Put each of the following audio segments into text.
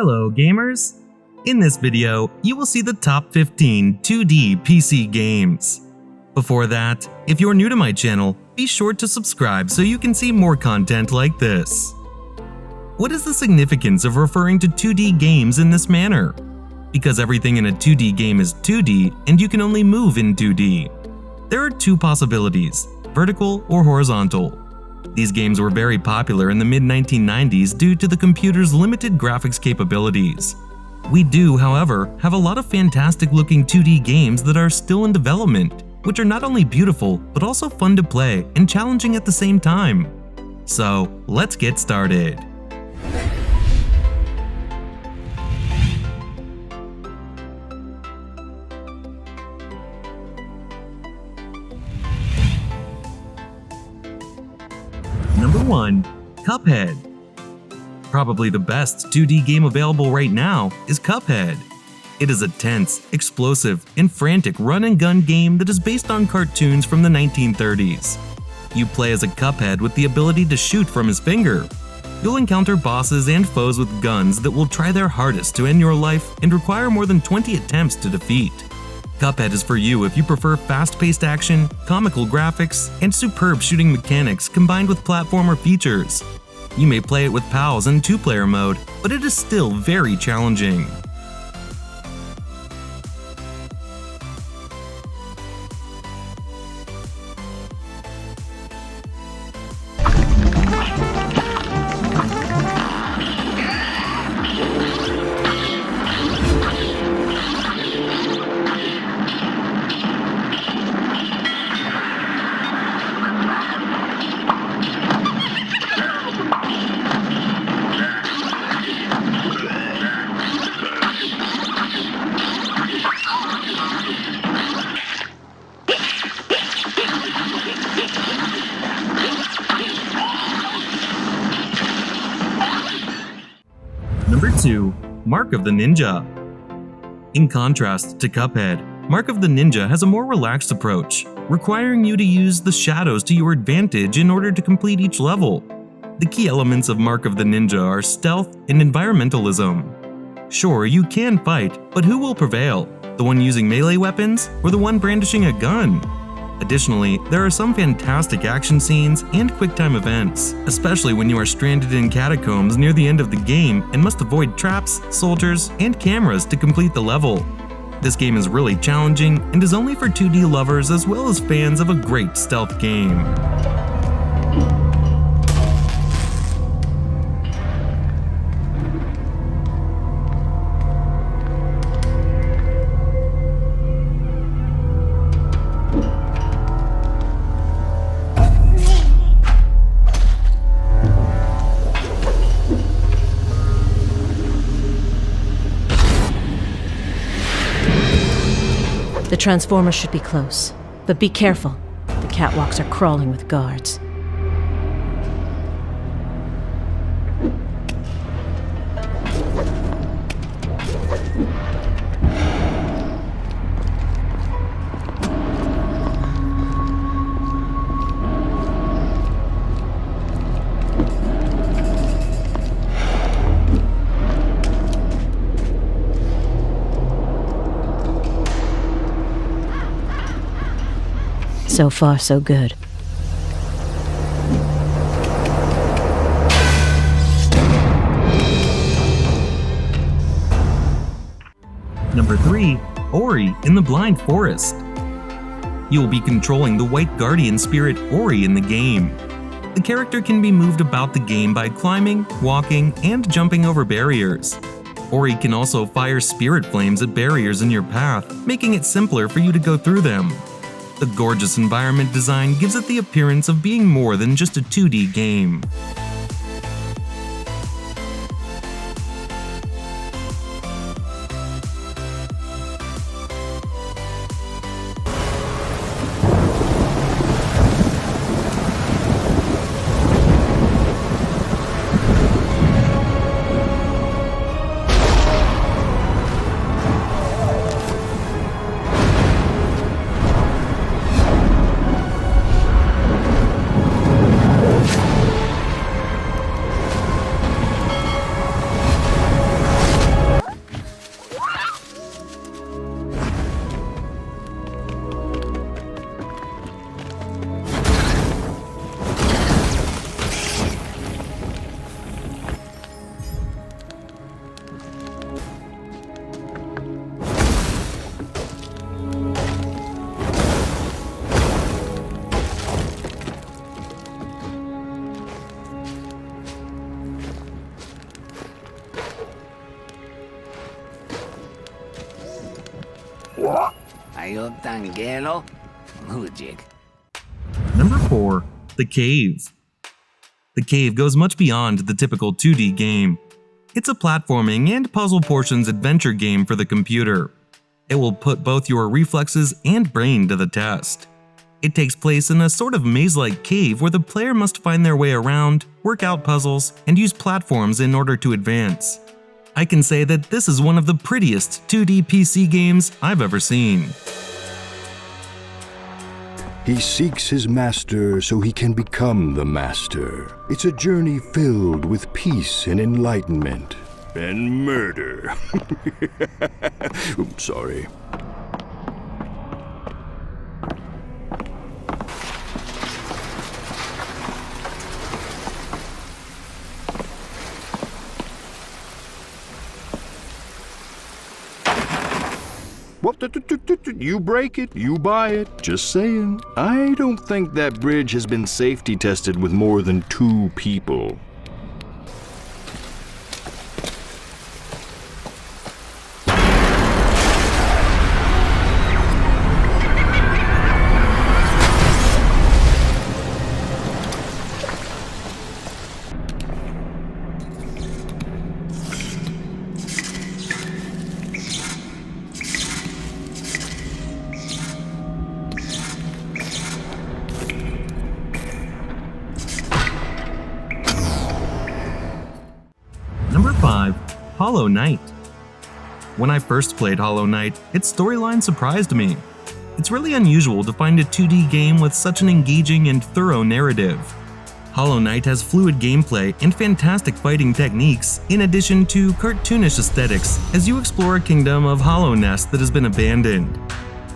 Hello gamers! In this video, you will see the top 15 2D PC games. Before that, if you're new to my channel, be sure to subscribe so you can see more content like this. What is the significance of referring to 2D games in this manner? Because everything in a 2D game is 2D and you can only move in 2D. There are two possibilities, vertical or horizontal. These games were very popular in the mid-1990s due to the computer's limited graphics capabilities. We do, however, have a lot of fantastic-looking 2D games that are still in development, which are not only beautiful, but also fun to play and challenging at the same time. So, let's get started. Number 1. Cuphead. Probably the best 2D game available right now is Cuphead. It is a tense, explosive, and frantic run-and-gun game that is based on cartoons from the 1930s. You play as a Cuphead with the ability to shoot from his finger. You'll encounter bosses and foes with guns that will try their hardest to end your life and require more than 20 attempts to defeat. Cuphead is for you if you prefer fast-paced action, comical graphics, and superb shooting mechanics combined with platformer features. You may play it with pals in 2-player mode, but it is still very challenging. Number 2. Mark of the Ninja. In contrast to Cuphead, Mark of the Ninja has a more relaxed approach, requiring you to use the shadows to your advantage in order to complete each level. The key elements of Mark of the Ninja are stealth and environmentalism. Sure, you can fight, but who will prevail? The one using melee weapons or the one brandishing a gun? Additionally, there are some fantastic action scenes and quick-time events, especially when you are stranded in catacombs near the end of the game and must avoid traps, soldiers, and cameras to complete the level. This game is really challenging and is only for 2D lovers as well as fans of a great stealth game. The Transformers should be close, but be careful. The catwalks are crawling with guards. So far, so good. Number 3. Ori in the Blind Forest. You will be controlling the White Guardian spirit Ori in the game. The character can be moved about the game by climbing, walking, and jumping over barriers. Ori can also fire spirit flames at barriers in your path, making it simpler for you to go through them. The gorgeous environment design gives it the appearance of being more than just a 2D game. Kayo Tangelo? Mujik. Number 4. The Cave. The Cave goes much beyond the typical 2D game. It's a platforming and puzzle portions adventure game for the computer. It will put both your reflexes and brain to the test. It takes place in a sort of maze-like cave where the player must find their way around, work out puzzles, and use platforms in order to advance. I can say that this is one of the prettiest 2D PC games I've ever seen. He seeks his master so he can become the master. It's a journey filled with peace and enlightenment. And murder. Oops, sorry. What? You break it, you buy it. Just saying. I don't think that bridge has been safety tested with more than 2 people. Number 5. Hollow Knight. When I first played Hollow Knight, its storyline surprised me. It's really unusual to find a 2D game with such an engaging and thorough narrative. Hollow Knight has fluid gameplay and fantastic fighting techniques, in addition to cartoonish aesthetics as you explore a kingdom of hollow nests that has been abandoned.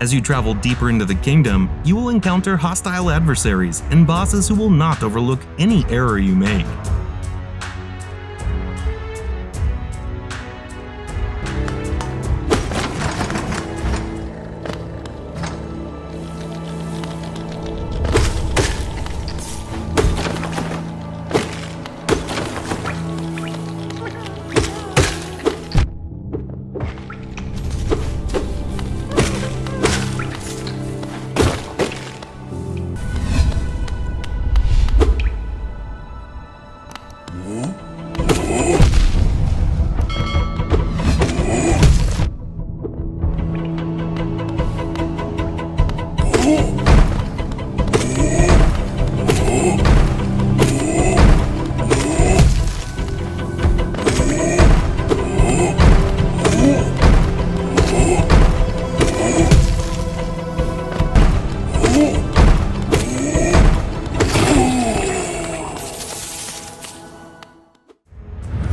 As you travel deeper into the kingdom, you will encounter hostile adversaries and bosses who will not overlook any error you make.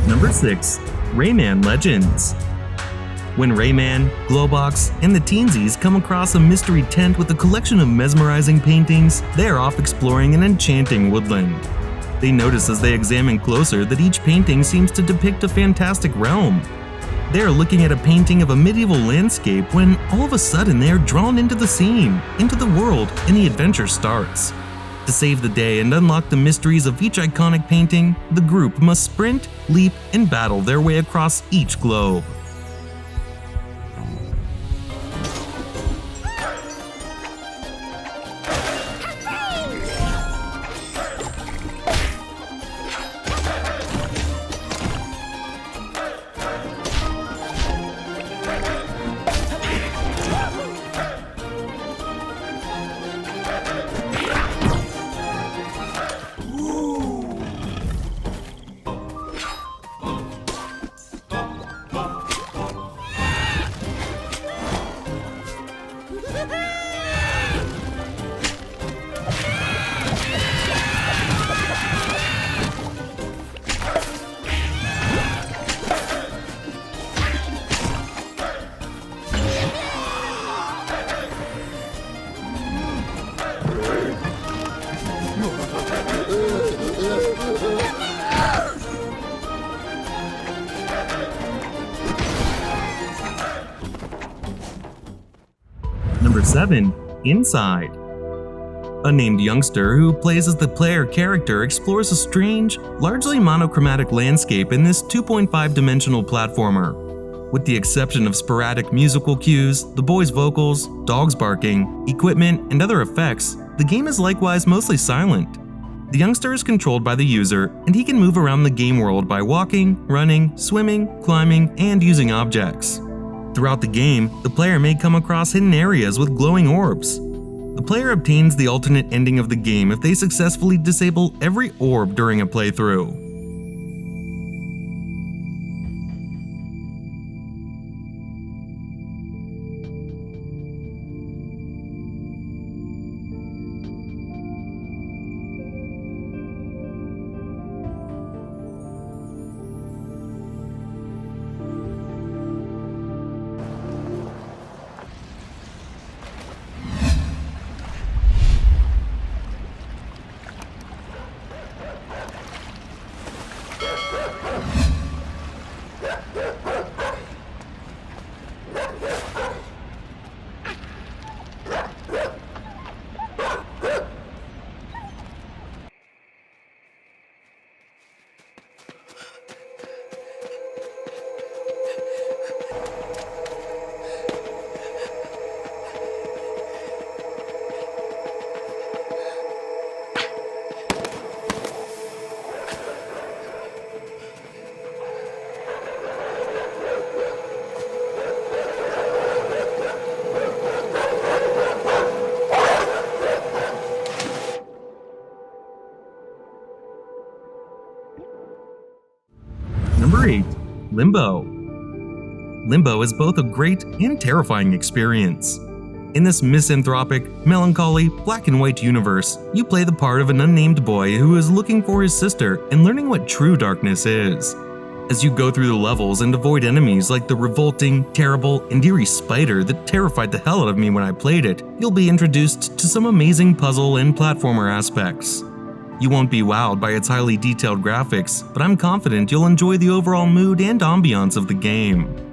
Number 6. Rayman Legends. When Rayman, Glowbox, and the Teensies come across a mystery tent with a collection of mesmerizing paintings, they are off exploring an enchanting woodland. They notice as they examine closer that each painting seems to depict a fantastic realm. They are looking at a painting of a medieval landscape when all of a sudden they are drawn into the scene, into the world, and the adventure starts. To save the day and unlock the mysteries of each iconic painting, the group must sprint, leap, and battle their way across each globe. Number 7. Inside. A named youngster who plays as the player character explores a strange, largely monochromatic landscape in this 2.5-dimensional platformer. With the exception of sporadic musical cues, the boys' vocals, dogs barking, equipment, and other effects, the game is likewise mostly silent. The youngster is controlled by the user, and he can move around the game world by walking, running, swimming, climbing, and using objects. Throughout the game, the player may come across hidden areas with glowing orbs. The player obtains the alternate ending of the game if they successfully disable every orb during a playthrough. Number 8. Limbo. Limbo is both a great and terrifying experience. In this misanthropic, melancholy, black and white universe, you play the part of an unnamed boy who is looking for his sister and learning what true darkness is. As you go through the levels and avoid enemies like the revolting, terrible, and eerie spider that terrified the hell out of me when I played it, you'll be introduced to some amazing puzzle and platformer aspects. You won't be wowed by its highly detailed graphics, but I'm confident you'll enjoy the overall mood and ambiance of the game.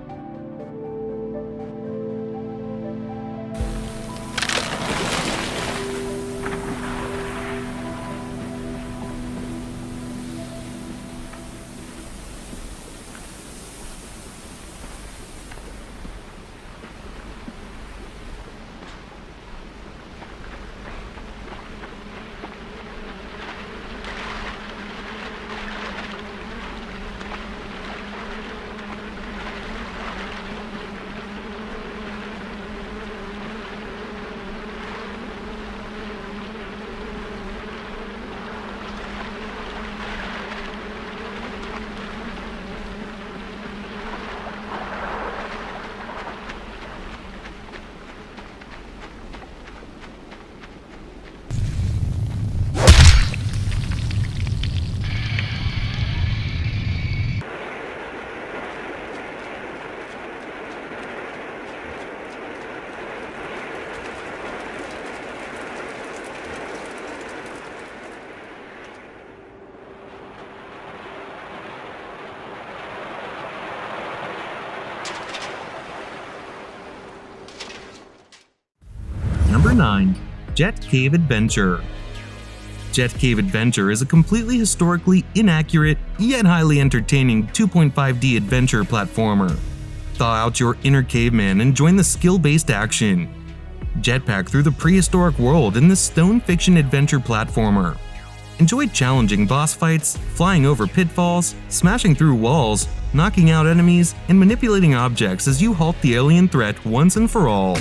Number 9. Jet Kave Adventure. Jet Kave Adventure is a completely historically inaccurate, yet highly entertaining 2.5D adventure platformer. Thaw out your inner caveman and join the skill-based action. Jetpack through the prehistoric world in this stone fiction adventure platformer. Enjoy challenging boss fights, flying over pitfalls, smashing through walls, knocking out enemies, and manipulating objects as you halt the alien threat once and for all.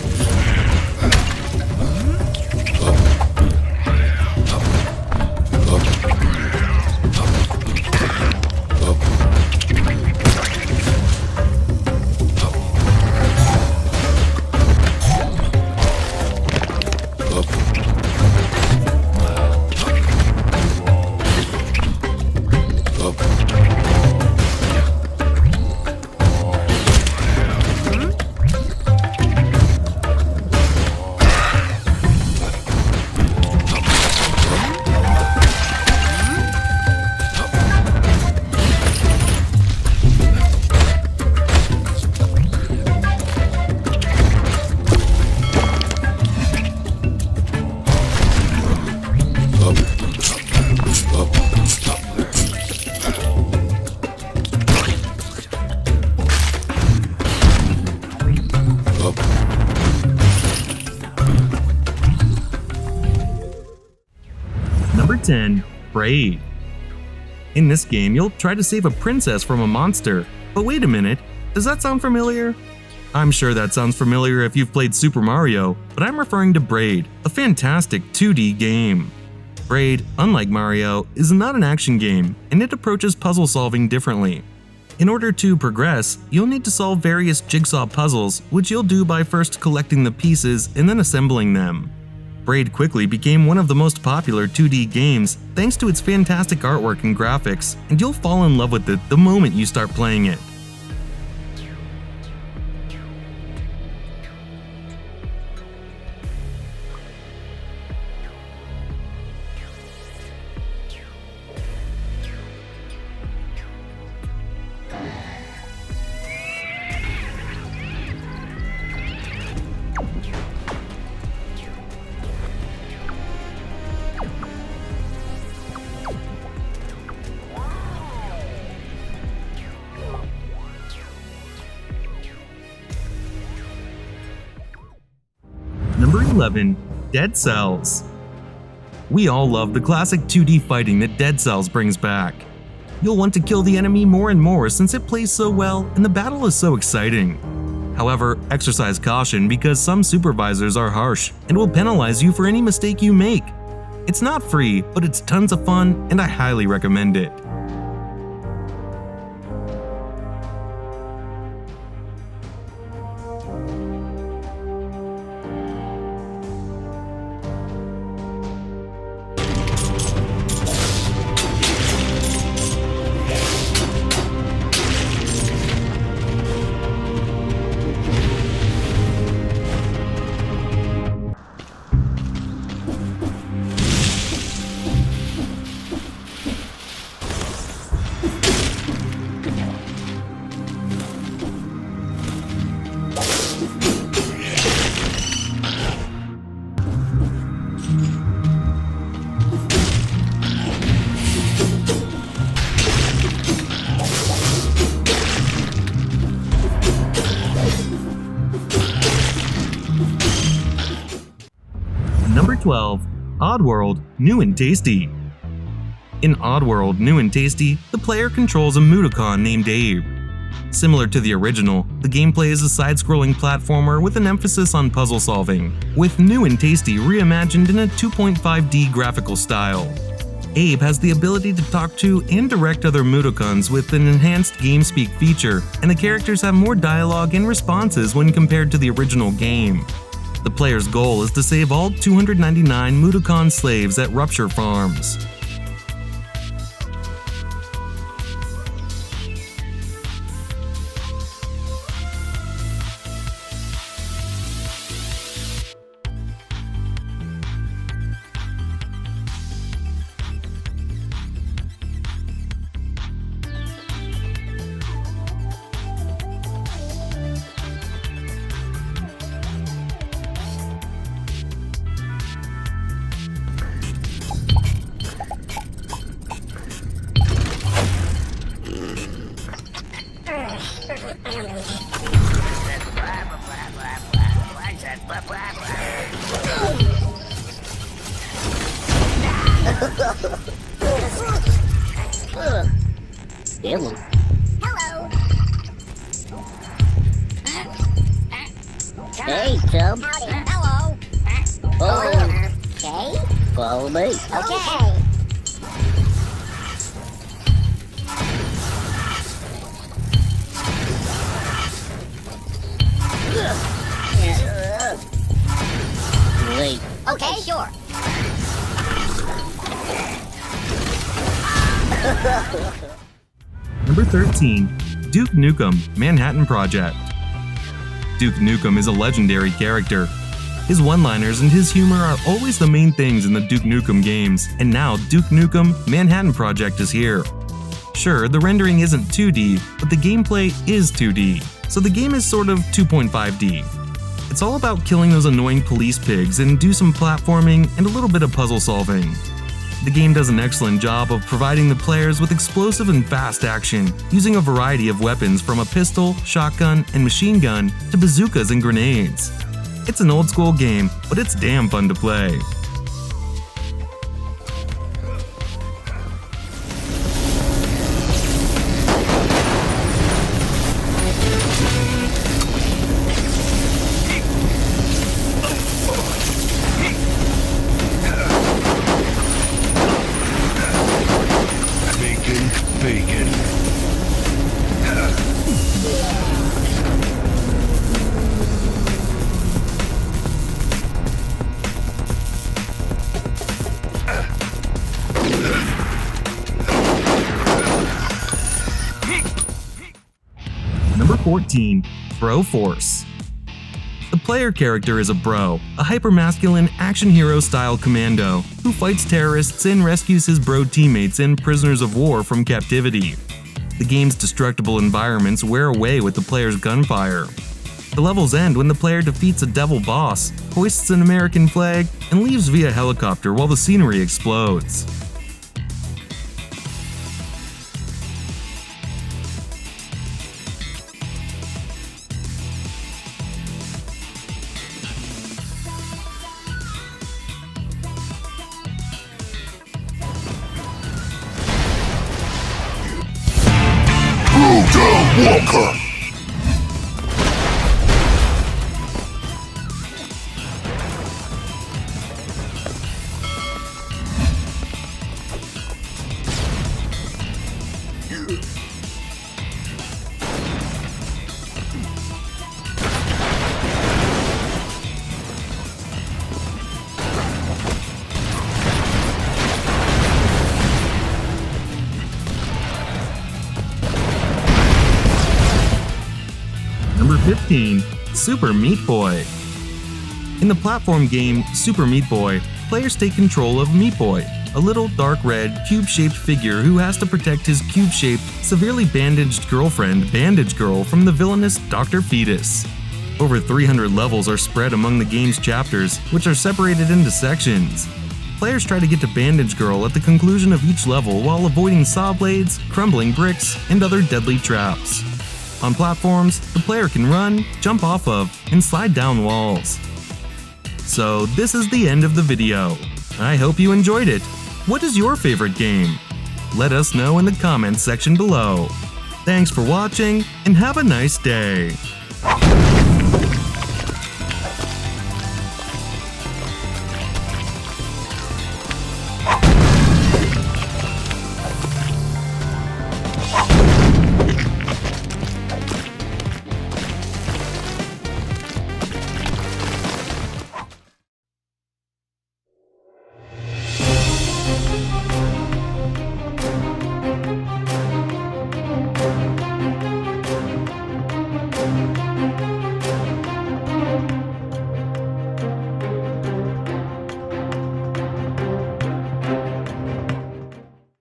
10. Braid. In this game, you'll try to save a princess from a monster. But wait a minute, does that sound familiar? I'm sure that sounds familiar if you've played Super Mario, but I'm referring to Braid, a fantastic 2D game. Braid, unlike Mario, is not an action game, and it approaches puzzle solving differently. In order to progress, you'll need to solve various jigsaw puzzles, which you'll do by first collecting the pieces and then assembling them. Braid quickly became one of the most popular 2D games thanks to its fantastic artwork and graphics, and you'll fall in love with it the moment you start playing it. Number 11. Dead Cells. We all love the classic 2D fighting that Dead Cells brings back. You'll want to kill the enemy more and more since it plays so well and the battle is so exciting. However, exercise caution because some supervisors are harsh and will penalize you for any mistake you make. It's not free, but it's tons of fun and I highly recommend it. Number 12. Oddworld, New and Tasty. In Oddworld, New and Tasty, the player controls a Mudokon named Abe. Similar to the original, the gameplay is a side-scrolling platformer with an emphasis on puzzle solving, with New and Tasty reimagined in a 2.5D graphical style. Abe has the ability to talk to and direct other Mudokons with an enhanced GameSpeak feature, and the characters have more dialogue and responses when compared to the original game. The player's goal is to save all 299 Mudokon slaves at Rupture Farms. Hello. Hey, Chub. Hello. Okay. Follow me. Okay. Wait. Okay, sure. Number 13. Duke Nukem, Manhattan Project. Duke Nukem is a legendary character. His one-liners and his humor are always the main things in the Duke Nukem games, and now Duke Nukem, Manhattan Project is here. Sure, the rendering isn't 2D, but the gameplay is 2D, so the game is sort of 2.5D. It's all about killing those annoying police pigs and do some platforming and a little bit of puzzle solving. The game does an excellent job of providing the players with explosive and fast action, using a variety of weapons from a pistol, shotgun, and machine gun to bazookas and grenades. It's an old school game, but it's damn fun to play. 14. Broforce. The player character is a bro, a hypermasculine action hero-style commando who fights terrorists and rescues his bro teammates and prisoners of war from captivity. The game's destructible environments wear away with the player's gunfire. The levels end when the player defeats a devil boss, hoists an American flag, and leaves via helicopter while the scenery explodes. Walker! Number 15. Super Meat Boy. In the platform game Super Meat Boy, players take control of Meat Boy, a little dark red, cube-shaped figure who has to protect his cube-shaped, severely bandaged girlfriend, Bandage Girl, from the villainous Dr. Fetus. Over 300 levels are spread among the game's chapters, which are separated into sections. Players try to get to Bandage Girl at the conclusion of each level while avoiding saw blades, crumbling bricks, and other deadly traps. On platforms, the player can run, jump off of, and slide down walls. So this is the end of the video. I hope you enjoyed it. What is your favorite game? Let us know in the comments section below. Thanks for watching, and have a nice day.